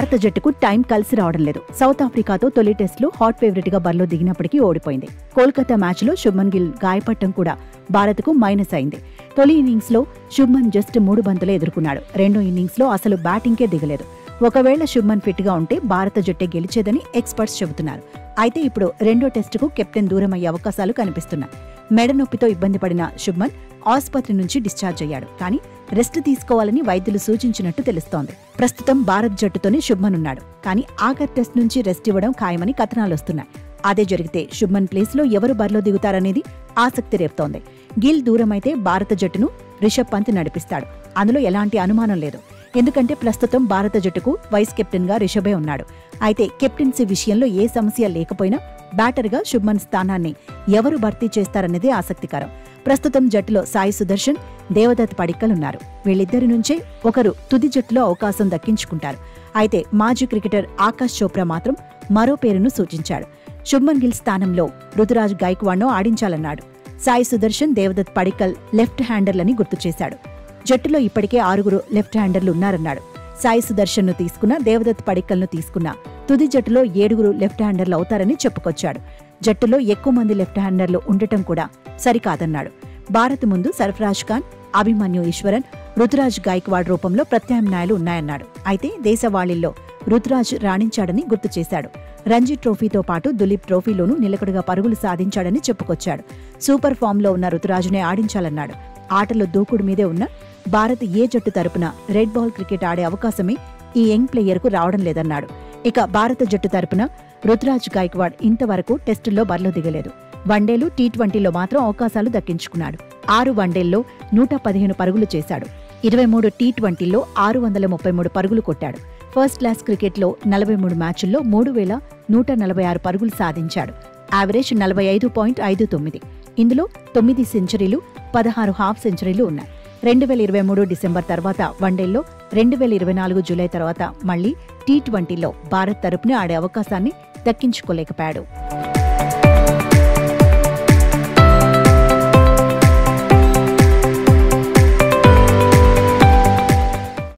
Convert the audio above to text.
భారత జట్టుకు టైం కలిసి రావడం లేదు. సౌత్ ఆఫ్రికాతో తొలి టెస్టులో హాట్ ఫేవరెట్ గా బరిలో దిగినప్పటికీ ఓడిపోయింది. కోల్కతా మ్యాచ్లో శుభ్మన్ గిల్ గాయపడటం కూడా భారత్కు మైనస్ అయింది. తొలి ఇన్నింగ్స్ లో శుభ్మన్ జస్ట్ 3 బంతులే ఎదుర్కొన్నాడు. రెండో ఇన్నింగ్స్ లో అసలు బ్యాటింగ్కే దిగలేదు. ఒకవేళ శుభ్మన్ ఫిట్ గా ఉంటే భారత జట్టే గెలిచేదని ఎక్స్పర్ట్స్ చెబుతున్నారు. అయితే ఇప్పుడు రెండో టెస్టుకు కెప్టెన్ దూరమయ్యే అవకాశాలు కనిపిస్తున్నాయి. మెడ నొప్పితో ఇబ్బంది పడిన శుభ్మన్ ఆసుపత్రి నుంచి డిశ్చార్జ్ అయ్యాడు. కానీ రెస్ట్ తీసుకోవాలని వైద్యులు సూచించినట్టు తెలుస్తోంది. ప్రస్తుతం భారత్ జట్టుతోనే శుభ్మన్ ఉన్నాడు. కానీ ఆఖరి టెస్ట్ నుంచి రెస్ట్ ఇవ్వడం ఖాయమని కథనాలొస్తున్నాయి. అదే జరిగితే శుభ్మన్ ప్లేస్ లో ఎవరు బరిలో దిగుతారనేది ఆసక్తి రేపుతోంది. గిల్ దూరమైతే భారత జట్టును రిషబ్ పంత్ నడిపిస్తాడు. అందులో ఎలాంటి అనుమానం లేదు. ఎందుకంటే ప్రస్తుతం భారత జట్టుకు వైస్ కెప్టెన్ గా రిషభే ఉన్నాడు. అయితే కెప్టెన్సీ విషయంలో ఏ సమస్య లేకపోయినా బ్యాటర్గా శుభ్మన్ స్థానాన్ని ఎవరు భర్తీ చేస్తారనేదే ఆసక్తికరం. ప్రస్తుతం జట్టులో సాయి సుదర్శన్, దేవదత్ పడిక్కల్ ఉన్నారు. వీళ్ళిద్దరి నుంచే ఒకరు తుది జట్టులో అవకాశం దక్కించుకుంటారు. అయితే మాజీ క్రికెటర్ ఆకాష్ చోప్రా మాత్రం మరో పేరును సూచించాడు. శుభ్మన్ గిల్ స్థానంలో రుతురాజ్ గైక్వాడ్ను ఆడించాలన్నాడు. సాయి సుదర్శన్, దేవదత్ పడిక్కల్ లెఫ్ట్ హ్యాండర్లని గుర్తు చేశాడు. జట్టులో ఇప్పటికే 6 లెఫ్ట్ హ్యాండర్లు ఉన్నారన్నాడు. సాయి సుదర్శన్ ను తీసుకున్నా, దేవదత్ పడిక్కల్ ను తీసుకున్నా తుది జట్టులో 7 లెఫ్ట్ హ్యాండర్లు అవుతారని చెప్పుకొచ్చాడు. జట్టులో ఎక్కువ మంది లెఫ్ట్ హ్యాండర్లు ఉండటం కూడా సరికాదన్నాడు. భారత్ ముందు సర్ఫరాజ్ ఖాన్, అభిమన్యు ఈశ్వరన్, రుతురాజ్ గైక్వాడ్ రూపంలో ప్రత్యామ్నాయాలు ఉన్నాయన్నాడు. అయితే దేశవాళీల్లో రుతురాజ్ రాణించాడని గుర్తు చేశాడు. రంజీ ట్రోఫీతో పాటు దులీప్ ట్రోఫీలోనూ నిలకడగా పరుగులు సాధించాడని చెప్పుకొచ్చాడు. సూపర్ ఫామ్లో ఉన్న రుతురాజునే ఆడించాలన్నాడు. ఆటలో దూకుడు మీదే ఉన్న భారత్ ఏ జట్టు తరపున రెడ్ బాల్ క్రికెట్ ఆడే అవకాశమే ఈ యంగ్ ప్లేయర్కు రావడం లేదన్నాడు. ఇక భారత జట్టు తరపున రుతురాజ్ గైక్వాడ్ ఇంతవరకు టెస్టుల్లో బరిలో దిగలేదు. వన్డేలు, టీ20లో మాత్రం అవకాశాలు దక్కించుకున్నాడు. 6 వన్డేల్లో 115 పరుగులు చేశాడు. 23 టీ20లో 633 పరుగులు కొట్టాడు. ఫస్ట్ క్లాస్ క్రికెట్లో 43 మ్యాచుల్లో 3146 పరుగులు సాధించాడు. యావరేజ్ 45.59. ఇందులో 9 సెంచరీలు, 16 హాఫ్ సెంచరీలు ఉన్నాయి. 2023 డిసెంబర్ తర్వాత వన్డేల్లో, 2024 జూలై తర్వాత మళ్లీ టీ20లో భారత్ తరపున ఆడే అవకాశాన్ని దక్కించుకోలేకపోయాడు.